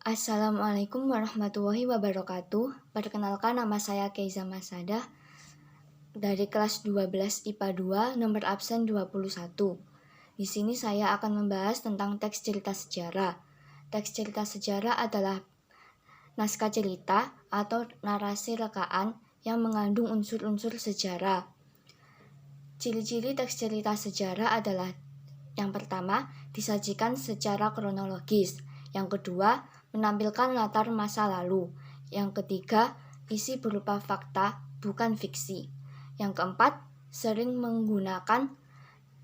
Assalamualaikum warahmatullahi wabarakatuh. Perkenalkan, nama saya Keiza Masadah dari kelas 12 IPA 2 nomor absen 21. Di sini saya akan membahas tentang teks cerita sejarah. Teks cerita sejarah adalah naskah cerita atau narasi rekaan yang mengandung unsur-unsur sejarah. Ciri-ciri teks cerita sejarah adalah: yang pertama, disajikan secara kronologis. Yang kedua, menampilkan latar masa lalu. Yang ketiga, isi berupa fakta, bukan fiksi. Yang keempat, sering menggunakan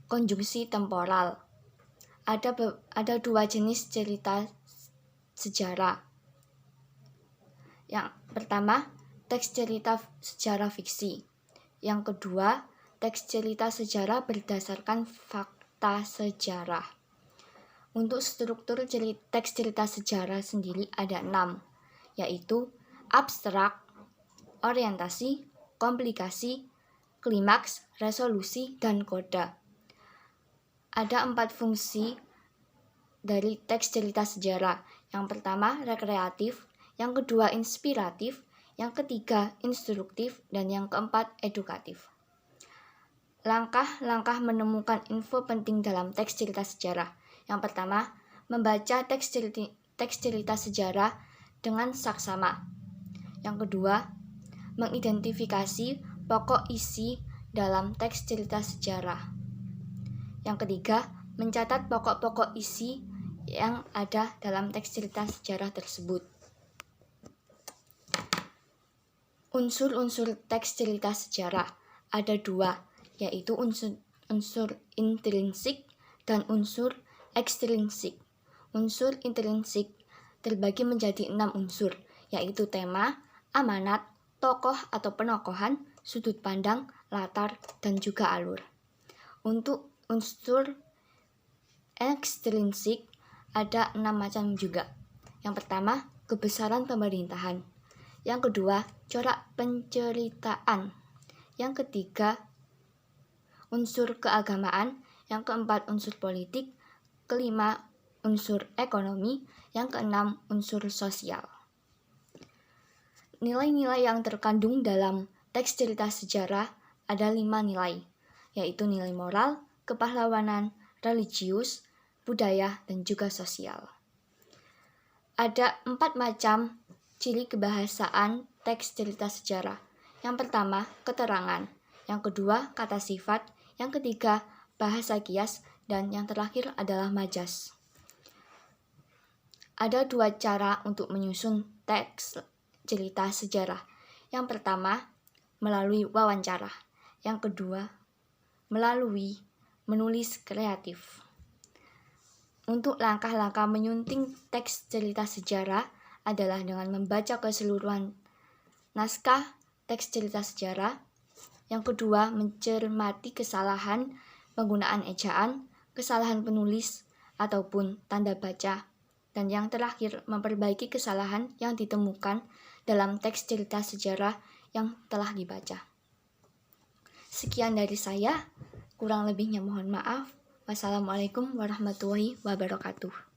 konjungsi temporal. Ada dua jenis cerita sejarah. Yang pertama, teks cerita sejarah fiksi. Yang kedua, teks cerita sejarah berdasarkan fakta sejarah. Untuk struktur teks cerita sejarah sendiri ada 6, yaitu abstrak, orientasi, komplikasi, klimaks, resolusi, dan koda. Ada 4 fungsi dari teks cerita sejarah. Yang pertama, rekreatif. Yang kedua, inspiratif. Yang ketiga, instruktif. Dan yang keempat, edukatif. Langkah-langkah menemukan info penting dalam teks cerita sejarah. Yang pertama, membaca teks cerita sejarah dengan saksama. Yang kedua, mengidentifikasi pokok isi dalam teks cerita sejarah. Yang ketiga, mencatat pokok-pokok isi yang ada dalam teks cerita sejarah tersebut. Unsur-unsur teks cerita sejarah ada 2, yaitu unsur intrinsik dan unsur ekstrinsik. Unsur intrinsik terbagi menjadi 6 unsur, yaitu tema, amanat, tokoh atau penokohan, sudut pandang, latar, dan juga alur. Untuk unsur ekstrinsik ada 6 macam juga. Yang pertama, kebesaran pemerintahan. Yang kedua, corak penceritaan. Yang ketiga, unsur keagamaan. Yang keempat, unsur politik. Kelima, unsur ekonomi. Yang keenam, unsur sosial. Nilai-nilai yang terkandung dalam teks cerita sejarah ada 5 nilai, yaitu nilai moral, kepahlawanan, religius, budaya, dan juga sosial. Ada 4 macam ciri kebahasaan teks cerita sejarah. Yang pertama, keterangan. Yang kedua, kata sifat. Yang ketiga, bahasa kias. Dan yang terakhir adalah majas. Ada 2 cara untuk menyusun teks cerita sejarah. Yang pertama, melalui wawancara. Yang kedua, melalui menulis kreatif. Untuk langkah-langkah menyunting teks cerita sejarah adalah dengan membaca keseluruhan naskah teks cerita sejarah. Yang kedua, mencermati kesalahan penggunaan ejaan, kesalahan penulis, ataupun tanda baca. Dan yang terakhir, memperbaiki kesalahan yang ditemukan dalam teks cerita sejarah yang telah dibaca. Sekian dari saya, kurang lebihnya mohon maaf. Wassalamualaikum warahmatullahi wabarakatuh.